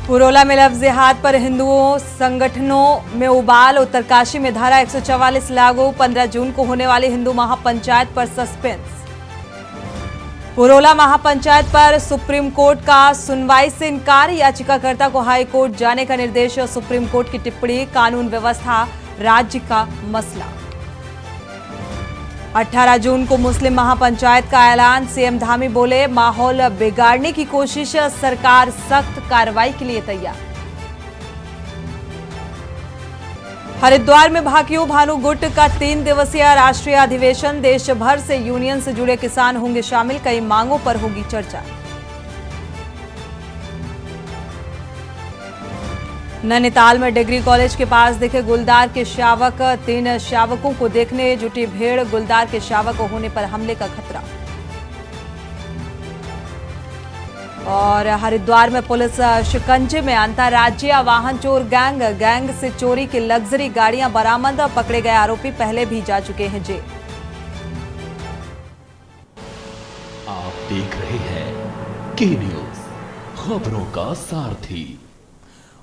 पुरोला में लफ्ज़ जिहाद पर हिंदुओं संगठनों में उबाल। उत्तरकाशी में धारा 144 लागू। 15 जून को होने वाली हिंदू महापंचायत पर सस्पेंस। पुरोला महापंचायत पर सुप्रीम कोर्ट का सुनवाई से इनकार। याचिकाकर्ता को हाई कोर्ट जाने का निर्देश। सुप्रीम कोर्ट की टिप्पणी कानून व्यवस्था राज्य का मसला। 18 जून को मुस्लिम महापंचायत का ऐलान। सीएम धामी बोले माहौल बिगाड़ने की कोशिश, सरकार सख्त कार्रवाई के लिए तैयार। हरिद्वार में भाकियू भानु गुट का 3 दिवसीय राष्ट्रीय अधिवेशन। देश भर से यूनियन से जुड़े किसान होंगे शामिल। कई मांगों पर होगी चर्चा। नैनीताल में डिग्री कॉलेज के पास दिखे गुलदार के शावक। 3 शावकों को देखने जुटी भीड़। गुलदार के शावक होने पर हमले का खतरा। और हरिद्वार में पुलिस शिकंजे में। अंतर्राज्यीय वाहन चोर गैंग से चोरी की लग्जरी गाड़ियां बरामद। पकड़े गए आरोपी पहले भी जा चुके हैं जेल। आप देख रहे हैं के न्यूज, खबरों का सारथी।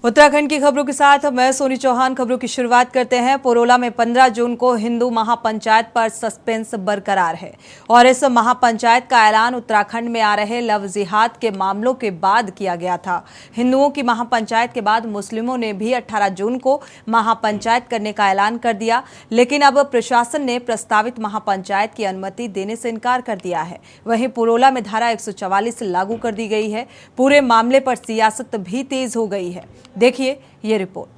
उत्तराखंड की खबरों के साथ मैं सोनी चौहान। खबरों की शुरुआत करते हैं। पुरोला में 15 जून को हिंदू महापंचायत पर सस्पेंस बरकरार है और इस महापंचायत का ऐलान उत्तराखंड में आ रहे लव जिहाद के मामलों के बाद किया गया था। हिंदुओं की महापंचायत के बाद मुस्लिमों ने भी 18 जून को महापंचायत करने का ऐलान कर दिया, लेकिन अब प्रशासन ने प्रस्तावित महापंचायत की अनुमति देने से इनकार कर दिया है। वहीं पुरोला में धारा 144 लागू कर दी गई है। पूरे मामले पर सियासत भी तेज हो गई है। देखिए ये रिपोर्ट।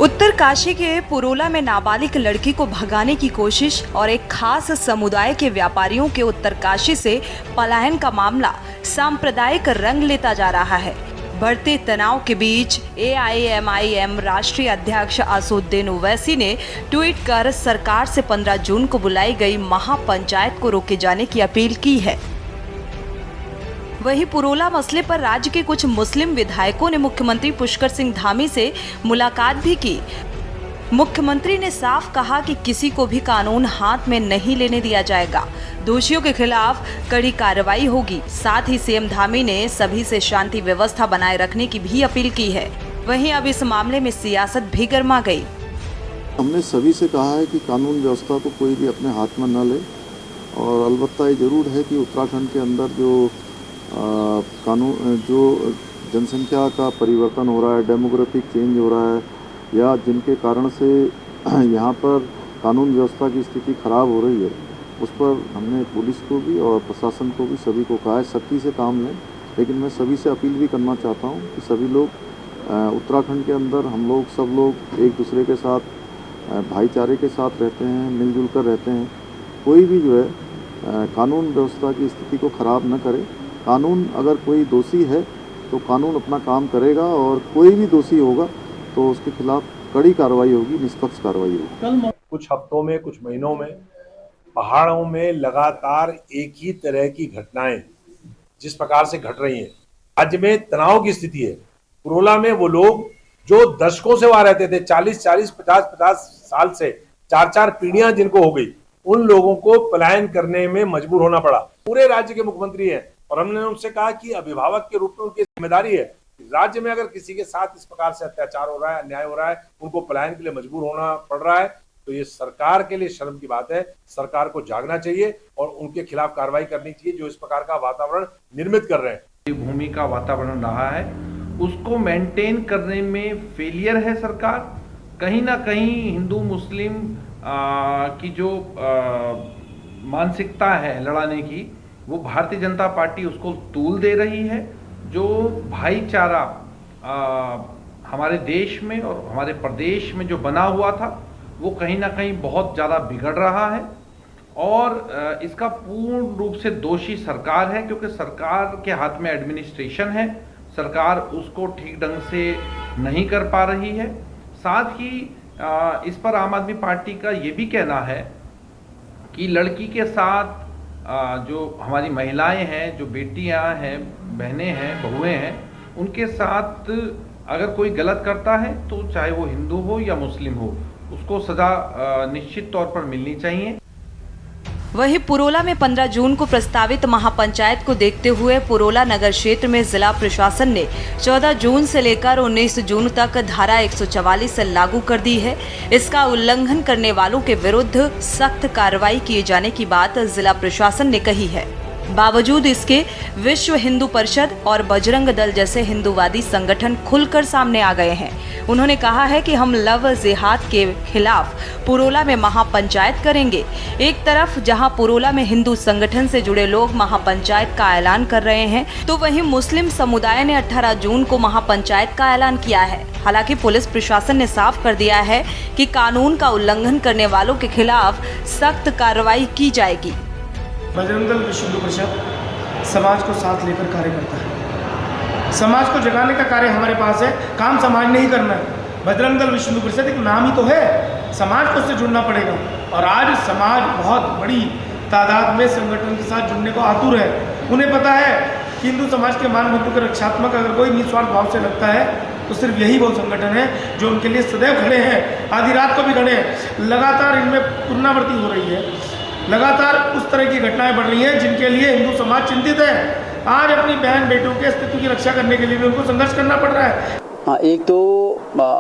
उत्तरकाशी के पुरोला में नाबालिग लड़की को भगाने की कोशिश और एक खास समुदाय के व्यापारियों के उत्तरकाशी से पलायन का मामला सांप्रदायिक रंग लेता जा रहा है। बढ़ते तनाव के बीच AIMIM राष्ट्रीय अध्यक्ष असदुद्दीन ओवैसी ने ट्वीट कर सरकार से 15 जून को बुलाई गई महापंचायत को रोके जाने की अपील की है। वहीं पुरोला मसले पर राज्य के कुछ मुस्लिम विधायकों ने मुख्यमंत्री पुष्कर सिंह धामी से मुलाकात भी की। मुख्यमंत्री ने साफ कहा कि किसी को भी कानून हाथ में नहीं लेने दिया जाएगा। दोषियों के खिलाफ कड़ी कार्रवाई होगी। साथ ही सीएम धामी ने सभी से शांति व्यवस्था बनाए रखने की भी अपील की है। वहीं अब इस मामले में सियासत भी गर्मा गई। हमने सभी से कहा है कि कानून व्यवस्था को कोई भी अपने हाथ में न ले, और अलबत्ता ये जरूर है कि उत्तराखंड के अंदर जो जनसंख्या का परिवर्तन हो रहा है, डेमोग्राफिक चेंज हो रहा है, या जिनके कारण से यहाँ पर कानून व्यवस्था की स्थिति खराब हो रही है, उस पर हमने पुलिस को भी और प्रशासन को भी सभी को कहा है सख्ती से काम लें। लेकिन मैं सभी से अपील भी करना चाहता हूँ कि सभी लोग उत्तराखंड के अंदर हम लोग सब लोग एक दूसरे के साथ भाईचारे के साथ रहते हैं, मिलजुल कर रहते हैं। कोई भी जो है कानून व्यवस्था की स्थिति को ख़राब न करे। कानून अगर कोई दोषी है तो कानून अपना काम करेगा, और कोई भी दोषी होगा तो उसके खिलाफ कड़ी कार्रवाई होगी, निष्पक्ष कार्रवाई होगी। कुछ हफ्तों में, कुछ महीनों में पहाड़ों में लगातार एक ही तरह की घटनाएं जिस प्रकार से घट रही हैं, राज्य में तनाव की स्थिति है। पुरोला में वो लोग जो दशकों से वहां रहते थे, 40-40, 50-50 साल से 4-4 पीढ़ियां जिनको हो गई, उन लोगों को पलायन करने में मजबूर होना पड़ा। पूरे राज्य के मुख्यमंत्री हैं और हमने उनसे कहा कि अभिभावक के रूप में उनकी जिम्मेदारी है, राज्य में अगर किसी के साथ इस प्रकार से अत्याचार हो रहा है, अन्याय हो रहा है, उनको पलायन के लिए मजबूर होना पड़ रहा है, तो ये सरकार के लिए शर्म की बात है। सरकार को जागना चाहिए और उनके खिलाफ कार्रवाई करनी चाहिए जो इस प्रकार का वातावरण निर्मित कर रहे हैं। भूमि का वातावरण रहा है, उसको मेंटेन करने में फेलियर है सरकार। कहीं ना कहीं हिंदू मुस्लिम की जो मानसिकता है लड़ाने की, वो भारतीय जनता पार्टी उसको तूल दे रही है। जो भाईचारा हमारे देश में और हमारे प्रदेश में जो बना हुआ था, वो कहीं ना कहीं बहुत ज़्यादा बिगड़ रहा है, और इसका पूर्ण रूप से दोषी सरकार है, क्योंकि सरकार के हाथ में एडमिनिस्ट्रेशन है, सरकार उसको ठीक ढंग से नहीं कर पा रही है। साथ ही इस पर आम आदमी पार्टी का ये भी कहना है कि लड़की के साथ जो हमारी महिलाएं हैं, जो बेटियां हैं, बहनें हैं, बहुएं हैं, उनके साथ अगर कोई गलत करता है तो चाहे वो हिंदू हो या मुस्लिम हो, उसको सज़ा निश्चित तौर पर मिलनी चाहिए। वहीं पुरोला में 15 जून को प्रस्तावित महापंचायत को देखते हुए पुरोला नगर क्षेत्र में जिला प्रशासन ने 14 जून से लेकर 19 जून तक धारा 144 लागू कर दी है। इसका उल्लंघन करने वालों के विरुद्ध सख्त कार्रवाई किए जाने की बात जिला प्रशासन ने कही है। बावजूद इसके विश्व हिंदू परिषद और बजरंग दल जैसे हिंदूवादी संगठन खुलकर सामने आ गए हैं। उन्होंने कहा है कि हम लव जिहाद के खिलाफ पुरोला में महापंचायत करेंगे। एक तरफ जहां पुरोला में हिंदू संगठन से जुड़े लोग महापंचायत का ऐलान कर रहे हैं, तो वहीं मुस्लिम समुदाय ने 18 जून को महापंचायत का ऐलान किया है। हालांकि पुलिस प्रशासन ने साफ कर दिया है कि कानून का उल्लंघन करने वालों के खिलाफ सख्त कार्रवाई की जाएगी। बजरंग दल विश्व हिंदू परिषद समाज को साथ लेकर कार्य करता है। समाज को जगाने का कार्य हमारे पास है, काम समाज ने ही करना है। बजरंग दल विश्व हिंदू परिषद एक नाम ही तो है, समाज को उससे जुड़ना पड़ेगा। और आज समाज बहुत बड़ी तादाद में संगठन के साथ जुड़ने को आतुर है। उन्हें पता है कि हिंदू समाज के मान बिंदु के रक्षात्मक अगर कोई निस्वार्थ भाव से लगता है तो सिर्फ यही वो संगठन है जो उनके लिए सदैव खड़े हैं, आधी रात को भी खड़े हैं। लगातार इनमें पुनरावृत्ति हो रही है, लगातार उस तरह की घटनाएं बढ़ रही हैं जिनके लिए हिंदू समाज चिंतित है। आज अपनी बहन बेटों के अस्तित्व की रक्षा करने के लिए भी उनको संघर्ष करना पड़ रहा है। एक तो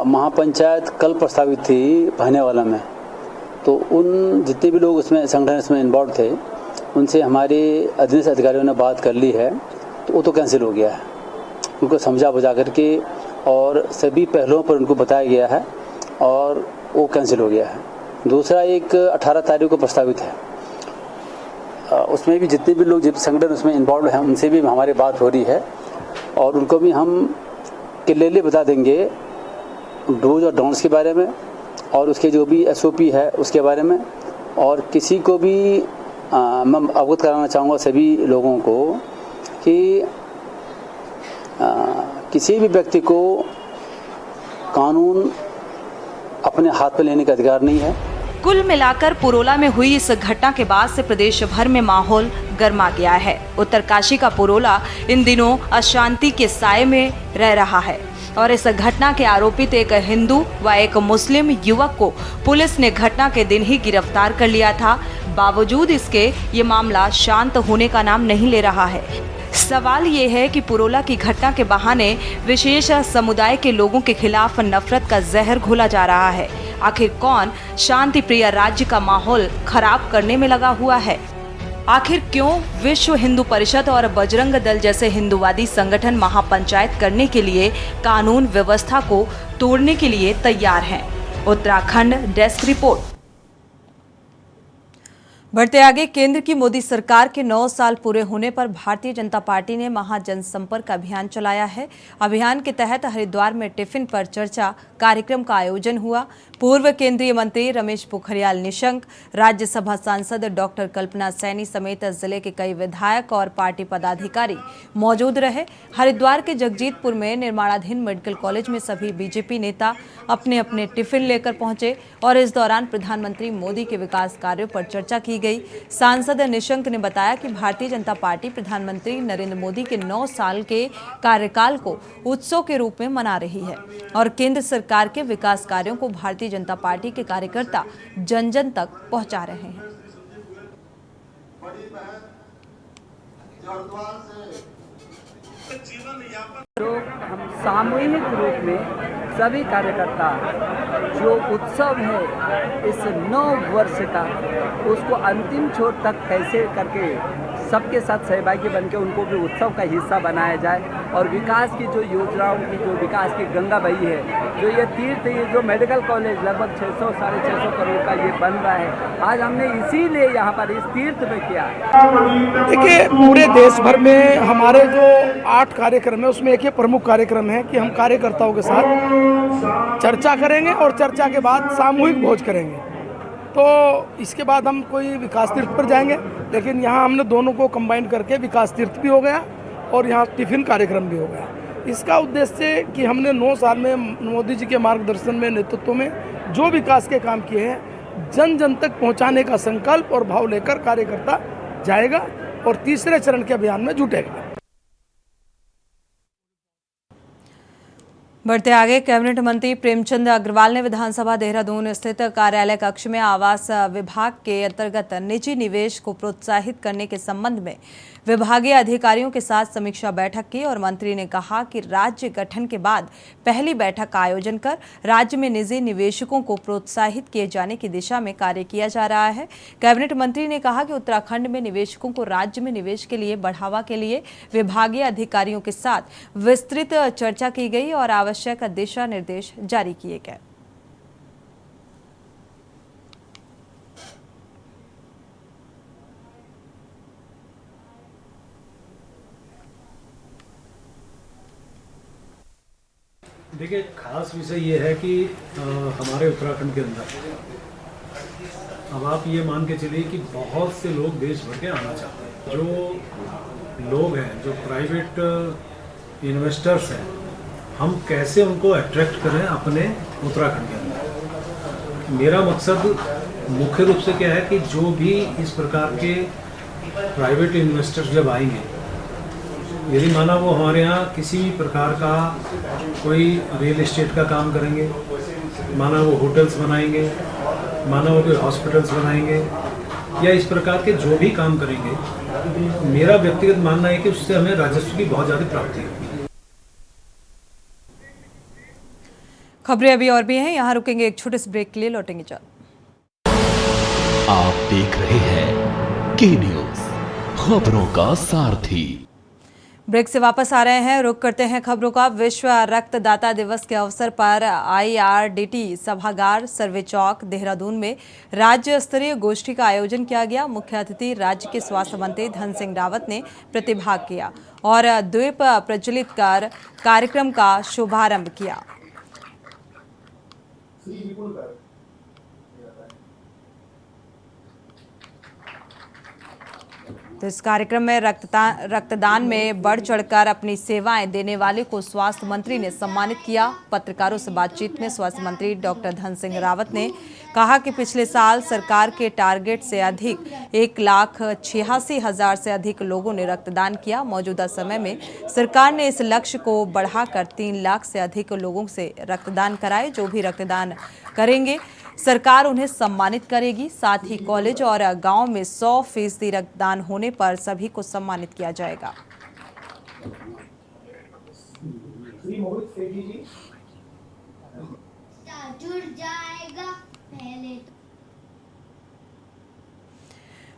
महापंचायत कल प्रस्तावित थी भानेवाला में, तो उन जितने भी लोग उसमें संगठन इसमें इन्वॉल्व थे उनसे हमारे अधीनस्थ अधिकारियों ने बात कर ली है, तो वो तो कैंसिल हो गया है। उनको समझा बुझा करके और सभी पहलुओं पर उनको बताया गया है और वो कैंसिल हो गया है। दूसरा एक 18 तारीख को प्रस्तावित है, उसमें भी जितने भी लोग संगठन उसमें इन्वॉल्व हैं उनसे भी हमारी बात हो रही है और उनको भी हम क्लियरली बता देंगे डोज और डोंट्स के बारे में और उसके जो भी SOP है उसके बारे में। और किसी को भी मैं अवगत कराना चाहूँगा सभी लोगों को कि किसी भी व्यक्ति को कानून अपने हाथ में लेने का अधिकार नहीं है। कुल मिलाकर पुरोला में हुई इस घटना के बाद से प्रदेश भर में माहौल गर्मा गया है। उत्तरकाशी का पुरोला इन दिनों अशांति के साए में रह रहा है और इस घटना के आरोपित एक हिंदू व एक मुस्लिम युवक को पुलिस ने घटना के दिन ही गिरफ्तार कर लिया था। बावजूद इसके ये मामला शांत होने का नाम नहीं ले रहा है। सवाल ये है कि पुरोला की घटना के बहाने विशेष समुदाय के लोगों के खिलाफ नफरत का जहर घोला जा रहा है। आखिर कौन शांति प्रिय राज्य का माहौल खराब करने में लगा हुआ है? आखिर क्यों विश्व हिंदू परिषद और बजरंग दल जैसे हिंदूवादी संगठन महापंचायत करने के लिए कानून व्यवस्था को तोड़ने के लिए तैयार हैं? Uttarakhand desk report. बढ़ते आगे, केंद्र की मोदी सरकार के 9 साल पूरे होने पर भारतीय जनता पार्टी ने महाजनसंपर्क अभियान चलाया है। अभियान के तहत हरिद्वार में टिफिन पर चर्चा कार्यक्रम का आयोजन हुआ। पूर्व केंद्रीय मंत्री रमेश पोखरियाल निशंक, राज्यसभा सांसद डॉक्टर कल्पना सैनी समेत जिले के कई विधायक और पार्टी पदाधिकारी मौजूद रहे। हरिद्वार के जगजीतपुर में निर्माणाधीन मेडिकल कॉलेज में सभी बीजेपी नेता अपने अपने टिफिन लेकर पहुंचे और इस दौरान प्रधानमंत्री मोदी के विकास कार्यों पर चर्चा की गई। सांसद निशंक ने बताया कि भारतीय जनता पार्टी प्रधानमंत्री नरेंद्र मोदी के 9 साल के कार्यकाल को उत्सव के रूप में मना रही है और केंद्र सरकार के विकास कार्यों को भारतीय जनता पार्टी के कार्यकर्ता जन जन तक पहुंचा रहे हैं। हम सामूहिक रूप में सभी कार्यकर्ता जो उत्सव है इस 9 वर्ष का उसको अंतिम छोर तक कैसे करके सबके साथ सहभागी बनकर उनको भी उत्सव का हिस्सा बनाया जाए और विकास की जो योजनाओं की जो विकास की गंगा बही है, जो ये तीर्थ, ये जो मेडिकल कॉलेज लगभग 600 साढ़े 600 करोड़ का ये बन रहा है, आज हमने इसीलिए यहाँ पर इस तीर्थ में किया। देखिए, पूरे देश भर में हमारे जो 8 कार्यक्रम है उसमें एक ये प्रमुख कार्यक्रम है कि हम कार्यकर्ताओं के साथ चर्चा करेंगे और चर्चा के बाद सामूहिक भोज करेंगे। तो इसके बाद हम कोई विकास तीर्थ पर जाएंगे, लेकिन यहाँ हमने दोनों को कंबाइन करके विकास तीर्थ भी हो गया और यहाँ टिफिन कार्यक्रम भी हो गया। इसका उद्देश्य कि हमने 9 साल में मोदी जी के मार्गदर्शन में, नेतृत्व में जो विकास के काम किए हैं जन जन तक पहुँचाने का संकल्प और भाव लेकर कार्यकर्ता जाएगा और तीसरे चरण के अभियान में जुटेगा। बढ़ते आगे, कैबिनेट मंत्री प्रेमचंद अग्रवाल ने विधानसभा देहरादून स्थित कार्यालय कक्ष में आवास विभाग के अंतर्गत निजी निवेश को प्रोत्साहित करने के संबंध में विभागीय अधिकारियों के साथ समीक्षा बैठक की और मंत्री ने कहा कि राज्य गठन के बाद पहली बैठक का आयोजन कर राज्य में निजी निवेशकों को प्रोत्साहित किए जाने की दिशा में कार्य किया जा रहा है। कैबिनेट मंत्री ने कहा कि उत्तराखंड में निवेशकों को राज्य में निवेश के लिए बढ़ावा के लिए विभागीय अधिकारियों के साथ विस्तृत चर्चा की गई और आवश्यक दिशा निर्देश जारी किए गए। देखिए, खास विषय ये है कि हमारे उत्तराखंड के अंदर अब आप ये मान के चलिए कि बहुत से लोग देश भर के आना चाहते हैं। जो लोग हैं, जो प्राइवेट इन्वेस्टर्स हैं, हम कैसे उनको अट्रैक्ट करें अपने उत्तराखंड के अंदर। मेरा मकसद मुख्य रूप से क्या है कि जो भी इस प्रकार के प्राइवेट इन्वेस्टर्स जब आएंगे, यदि माना वो हमारे यहाँ किसी भी प्रकार का कोई रियल एस्टेट का काम करेंगे, माना वो होटल्स बनाएंगे, माना वो कोई हॉस्पिटल्स बनाएंगे या इस प्रकार के जो भी काम करेंगे, मेरा व्यक्तिगत मानना है कि उससे हमें राजस्व की बहुत ज़्यादा प्राप्ति होगी। खबरें अभी और भी हैं, यहाँ रुकेंगे एक छोटे से ब्रेक के लिए, लौटेंगे जल्द। आप देख रहे हैं के न्यूज़, खबरों का सारथी। ब्रेक से वापस आ रहे हैं, रुक करते हैं खबरों का। विश्व रक्तदाता दिवस के अवसर पर IRDT सभागार सर्वे चौक देहरादून में राज्य स्तरीय गोष्ठी का आयोजन किया गया। मुख्य अतिथि राज्य के स्वास्थ्य मंत्री धन सिंह रावत ने प्रतिभाग किया और द्वीप प्रज्वलित कर कार्यक्रम का शुभारंभ किया। तो इस कार्यक्रम में रक्तदान में बढ़ चढ़कर अपनी सेवाएं देने वाले को स्वास्थ्य मंत्री ने सम्मानित किया। पत्रकारों से बातचीत में स्वास्थ्य मंत्री डॉक्टर धन सिंह रावत ने कहा कि पिछले साल सरकार के टारगेट से अधिक 1,86,000 से अधिक लोगों ने रक्तदान किया। मौजूदा समय में सरकार ने इस लक्ष्य को बढ़ाकर 3 लाख से अधिक लोगों से रक्तदान कराए। जो भी रक्तदान करेंगे सरकार उन्हें सम्मानित करेगी। साथ ही कॉलेज और गांव में 100% रक्तदान होने पर सभी को सम्मानित किया जाएगा। जुड़ जाएगा पहले।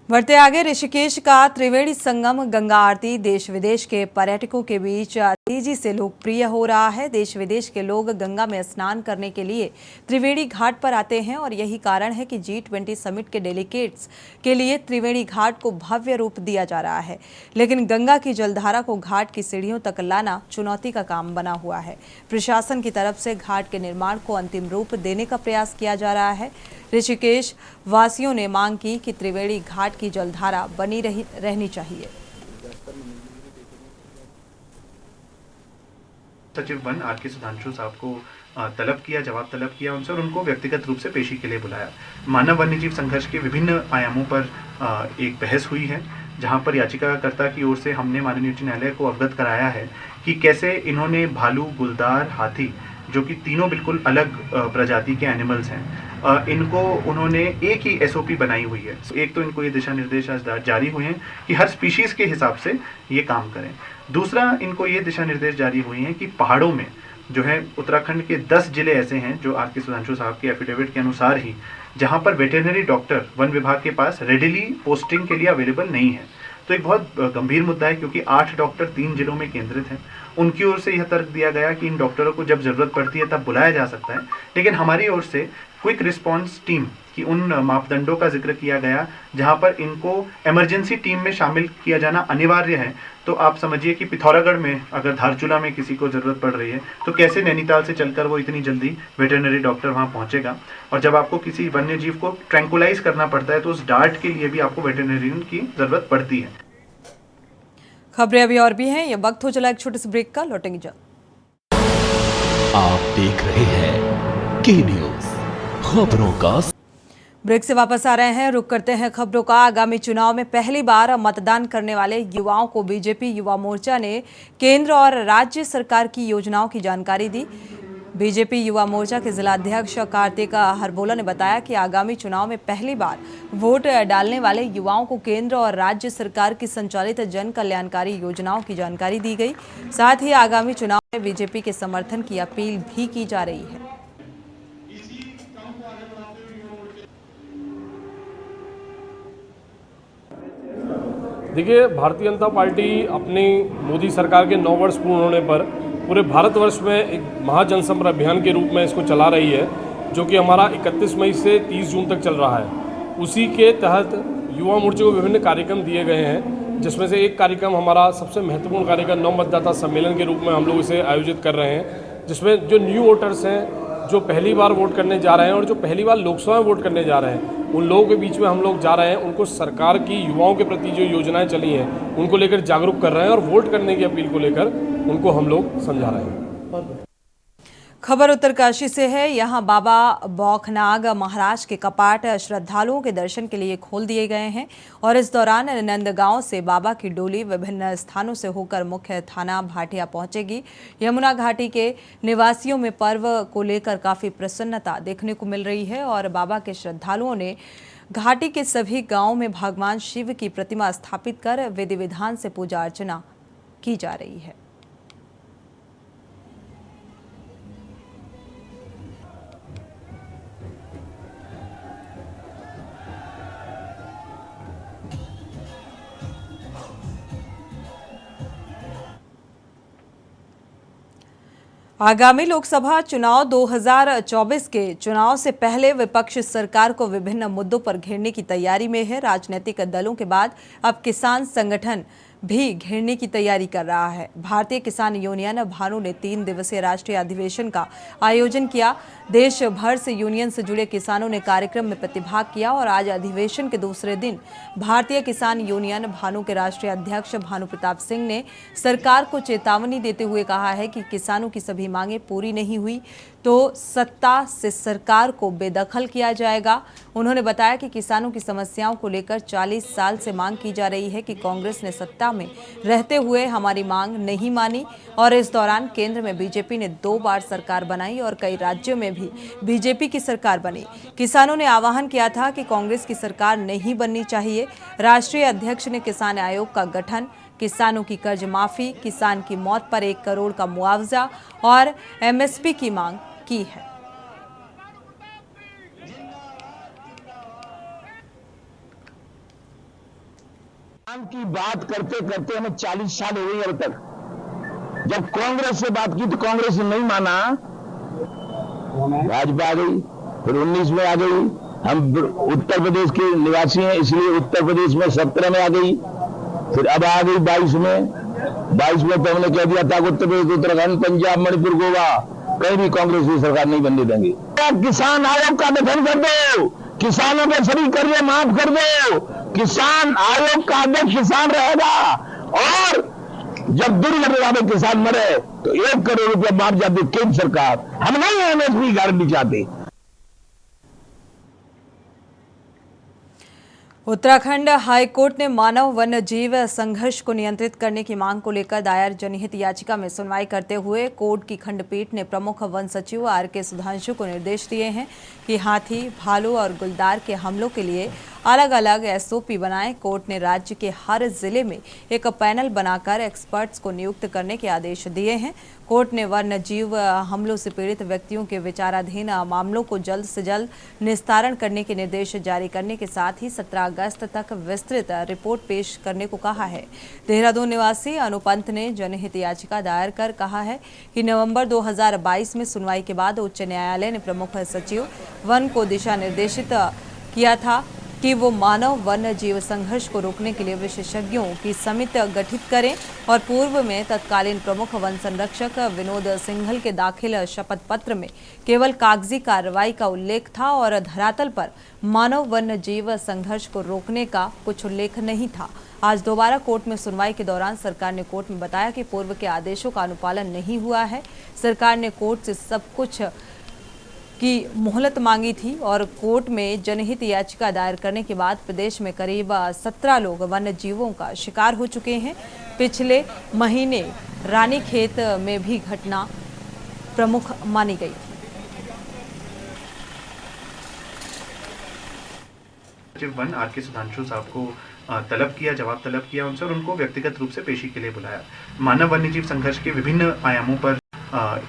बढ़ते आगे, ऋषिकेश का त्रिवेणी संगम गंगा आरती देश विदेश के पर्यटकों के बीच तेजी से लोकप्रिय हो रहा है। देश विदेश के लोग गंगा में स्नान करने के लिए त्रिवेणी घाट पर आते हैं और यही कारण है कि G20 समिट के डेलीगेट्स के लिए त्रिवेणी घाट को भव्य रूप दिया जा रहा है। लेकिन गंगा की जलधारा को घाट की सीढ़ियों तक लाना चुनौती का काम बना हुआ है। प्रशासन की तरफ से घाट के निर्माण को अंतिम रूप देने का प्रयास किया जा रहा है। ऋषिकेश वासियों ने मांग की कि त्रिवेणी घाट की जलधारा बनी रहनी चाहिए। सचिव वन RK सुधांशु साहब को जवाब तलब किया उनसे और उनको व्यक्तिगत रूप से पेशी के लिए बुलाया। मानव वन्यजीव संघर्ष के विभिन्न आयामों पर एक बहस हुई है, जहां पर याचिकाकर्ता की ओर से हमने माननीय उच्च न्यायालय को अवगत कराया है कि कैसे इन्होंने भालू, गुलदार, हाथी, जो कि तीनों बिल्कुल अलग प्रजाति के एनिमल्स हैं, इनको उन्होंने एक ही SOP बनाई हुई है। एक तो इनको ये दिशा निर्देश जारी हुए हैं कि हर स्पीशीज़ के हिसाब से ये काम करें। दूसरा, इनको ये दिशा निर्देश जारी हुए हैं कि पहाड़ों में जो है उत्तराखंड के 10 जिले ऐसे हैं जो RK सुधांशु साहब के एफिडेविट के अनुसार ही, जहाँ पर वेटरनरी डॉक्टर वन विभाग के पास रेडिली पोस्टिंग के लिए अवेलेबल नहीं है। तो एक बहुत गंभीर मुद्दा है, क्योंकि 8 डॉक्टर 3 जिलों में केंद्रित हैं। उनकी ओर से यह तर्क दिया गया कि इन डॉक्टरों को जब ज़रूरत पड़ती है तब बुलाया जा सकता है, लेकिन हमारी ओर से क्विक रिस्पांस टीम की उन मापदंडों का जिक्र किया गया जहां पर इनको इमरजेंसी टीम में शामिल किया जाना अनिवार्य है। तो आप समझिए कि पिथौरागढ़ में अगर धारचूला में किसी को ज़रूरत पड़ रही है तो कैसे नैनीताल से चलकर वो इतनी जल्दी वेटरनरी डॉक्टर वहां पहुंचेगा। और जब आपको किसी वन्य जीव को ट्रैंकुलाइज करना पड़ता है तो उस डार्ट के लिए भी आपको वेटरनरियन की ज़रूरत पड़ती है। खबरें अभी और भी हैं, ये वक्त हो चला एक छोटे से ब्रेक का, लौटेंगे जल्द। आप देख रहे हैं के न्यूज़, खबरों का। ब्रेक से वापस आ रहे हैं, रुक करते हैं खबरों का। आगामी चुनाव में पहली बार मतदान करने वाले युवाओं को बीजेपी युवा मोर्चा ने केंद्र और राज्य सरकार की योजनाओं की जानकारी दी। बीजेपी युवा मोर्चा के जिलाध्यक्ष कार्तिक हरबोला ने बताया कि आगामी चुनाव में पहली बार वोट डालने वाले युवाओं को केंद्र और राज्य सरकार की संचालित जन कल्याणकारी योजनाओं की जानकारी दी गई। साथ ही आगामी चुनाव में बीजेपी के समर्थन की अपील भी की जा रही है। देखिए, भारतीय जनता पार्टी अपनी मोदी सरकार के 9 वर्ष पूर्ण होने पर पूरे भारतवर्ष में एक महाजनसंपर्क अभियान के रूप में इसको चला रही है, जो कि हमारा 31 मई से 30 जून तक चल रहा है। उसी के तहत युवा मोर्चे को विभिन्न कार्यक्रम दिए गए हैं, जिसमें से एक कार्यक्रम हमारा सबसे महत्वपूर्ण कार्यक्रम नव मतदाता सम्मेलन के रूप में हम लोग इसे आयोजित कर रहे हैं, जिसमें जो न्यू वोटर्स हैं, जो पहली बार वोट करने जा रहे हैं और जो पहली बार लोकसभा में वोट करने जा रहे हैं, उन लोगों के बीच में हम लोग जा रहे हैं। उनको सरकार की युवाओं के प्रति जो योजनाएं चली हैं उनको लेकर जागरूक कर रहे हैं और वोट करने की अपील को लेकर उनको हम लोग समझा रहे हैं। खबर उत्तरकाशी से है। यहां बाबा बौखनाग महाराज के कपाट श्रद्धालुओं के दर्शन के लिए खोल दिए गए हैं और इस दौरान नंदगांव से बाबा की डोली विभिन्न स्थानों से होकर मुख्य थाना भाटिया पहुंचेगी। यमुना घाटी के निवासियों में पर्व को लेकर काफी प्रसन्नता देखने को मिल रही है और बाबा के श्रद्धालुओं ने घाटी के सभी गांवों में भगवान शिव की प्रतिमा स्थापित कर विधि विधान से पूजा अर्चना की जा रही है। आगामी लोकसभा चुनाव 2024 के चुनाव से पहले विपक्ष सरकार को विभिन्न मुद्दों पर घेरने की तैयारी में है। राजनीतिक दलों के बाद अब किसान संगठन भी घेरने की तैयारी कर रहा है। भारतीय किसान यूनियन भानु ने 3 दिवसीय राष्ट्रीय अधिवेशन का आयोजन किया। देश भर से यूनियन से जुड़े किसानों ने कार्यक्रम में प्रतिभाग किया और आज अधिवेशन के दूसरे दिन भारतीय किसान यूनियन भानु के राष्ट्रीय अध्यक्ष भानु प्रताप सिंह ने सरकार को चेतावनी देते हुए कहा है कि किसानों की सभी मांगें पूरी नहीं हुई तो सत्ता से सरकार को बेदखल किया जाएगा। उन्होंने बताया कि किसानों की समस्याओं को लेकर 40 साल से मांग की जा रही है कि कांग्रेस ने सत्ता में रहते हुए हमारी मांग नहीं मानी और इस दौरान केंद्र में बीजेपी ने 2 बार सरकार बनाई और कई राज्यों में भी बीजेपी की सरकार बनी। किसानों ने आह्वान किया था कि कांग्रेस की सरकार नहीं बननी चाहिए। राष्ट्रीय अध्यक्ष ने किसान आयोग का गठन, किसानों की कर्ज माफी, किसान की मौत पर 1 करोड़ का मुआवजा और एमएसपी की मांग की है। की बात करते करते हमें 40 साल हो गए। अब तक जब कांग्रेस से बात की तो कांग्रेस ने नहीं माना, भाजपा आ गई, फिर 19 में आ गई। हम उत्तर प्रदेश के निवासी हैं, इसलिए उत्तर प्रदेश में 17 में आ गई, फिर अब आ गई 22 में। 22 में तो हमने कह दिया था उत्तर प्रदेश, उत्तराखंड, पंजाब, मणिपुर, गोवा कहीं भी कांग्रेस की सरकार नहीं बनने देंगे। किसान आयोग का गठन कर दो, किसानों के सभी कर्जे माफ कर दो, किसान आयोग का अध्यक्ष किसान रहेगा और जब दुर्घटना में किसान मरे तो 1 करोड़ रुपया मुआवजा दे केंद्र सरकार। हम नहीं एमएसपी गारंटी चाहते। उत्तराखंड हाईकोर्ट ने मानव वन्य जीव संघर्ष को नियंत्रित करने की मांग को लेकर दायर जनहित याचिका में सुनवाई करते हुए कोर्ट की खंडपीठ ने प्रमुख वन सचिव आर.के. सुधांशु को निर्देश दिए हैं कि हाथी, भालू और गुलदार के हमलों के लिए अलग अलग एसओपी बनाएं। कोर्ट ने राज्य के हर जिले में एक पैनल बनाकर एक्सपर्ट्स को नियुक्त करने के आदेश दिए हैं। कोर्ट ने वन्य जीव हमलों से पीड़ित व्यक्तियों के विचाराधीन मामलों को जल्द से जल्द निस्तारण करने के निर्देश जारी करने के साथ ही 17 अगस्त तक विस्तृत रिपोर्ट पेश करने को कहा है। देहरादून निवासी अनुपंत ने जनहित याचिका दायर कर कहा है कि नवंबर 2022 में सुनवाई के बाद उच्च न्यायालय ने प्रमुख सचिव वन को दिशा निर्देशित किया था कि वो मानव वन्य जीव संघर्ष को रोकने के लिए विशेषज्ञों की समिति गठित करें और पूर्व में तत्कालीन प्रमुख वन संरक्षक विनोद सिंघल के दाखिल शपथ पत्र में केवल कागजी कार्रवाई का उल्लेख था और धरातल पर मानव वन्य जीव संघर्ष को रोकने का कुछ उल्लेख नहीं था। आज दोबारा कोर्ट में सुनवाई के दौरान सरकार ने कोर्ट में बताया कि पूर्व के आदेशों का अनुपालन नहीं हुआ है। सरकार ने कोर्ट से सब कुछ की मोहलत मांगी थी और कोर्ट में जनहित याचिका दायर करने के बाद प्रदेश में करीब 17 लोग वन्य जीवों का शिकार हो चुके हैं। पिछले महीने रानीखेत में भी घटना प्रमुख मानी गई थी। सचिव वन आर के सुधांशु साहब को तलब किया, जवाब तलब किया उनसे और उनको व्यक्तिगत रूप से पेशी के लिए बुलाया। मानव वन्यजीव संघर्ष के विभिन्न आयामों पर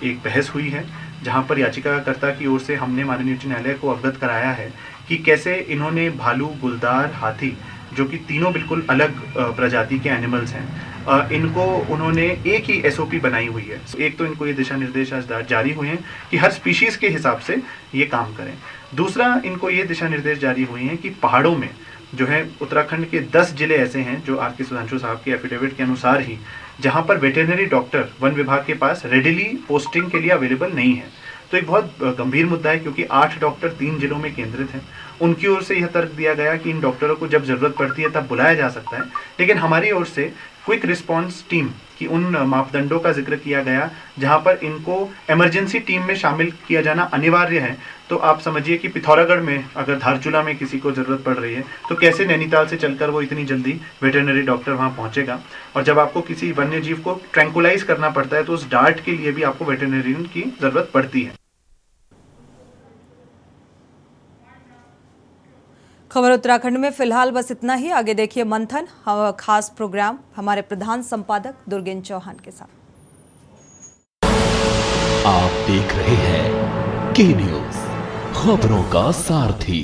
एक बहस हुई है, जहां पर याचिकाकर्ता की ओर से हमने माननीय उच्च न्यायालय को अवगत कराया है कि कैसे इन्होंने भालू, गुलदार, हाथी, जो कि तीनों बिल्कुल अलग प्रजाति के एनिमल्स हैं, इनको उन्होंने एक ही एसओपी बनाई हुई है। एक तो इनको ये दिशा निर्देश आज जारी हुए हैं कि हर स्पीशीज़ के हिसाब से ये काम करें। दूसरा, इनको ये दिशा निर्देश जारी हुए हैं कि पहाड़ों में जो है उत्तराखंड के 10 जिले ऐसे हैं जो आर के सुधांशु साहब के एफिडेविट के अनुसार ही, जहां पर वेटरनरी डॉक्टर वन विभाग के पास रेडिली पोस्टिंग के लिए अवेलेबल नहीं है। तो एक बहुत गंभीर मुद्दा है, क्योंकि 8 डॉक्टर 3 जिलों में केंद्रित हैं। उनकी ओर से यह तर्क दिया गया कि इन डॉक्टरों को जब जरूरत पड़ती है तब बुलाया जा सकता है, लेकिन हमारी ओर से क्विक रिस्पांस टीम की उन मापदंडों का जिक्र किया गया जहां पर इनको इमरजेंसी टीम में शामिल किया जाना अनिवार्य है। तो आप समझिए कि पिथौरागढ़ में अगर धारचूला में किसी को जरूरत पड़ रही है तो कैसे नैनीताल से चलकर वो इतनी जल्दी वेटरनरी डॉक्टर वहां पहुंचेगा। और जब आपको किसी वन्य जीव को ट्रैंकुलाइज करना पड़ता है तो उस डार्ट के लिए भी आपको वेटरनरियन की जरूरत पड़ती है। खबर उत्तराखंड में फिलहाल बस इतना ही। आगे देखिए मंथन, खास प्रोग्राम हमारे प्रधान संपादक दुर्गेन्द्र चौहान के साथ। आप देख रहे हैं के न्यूज़, खबरों का सारथी।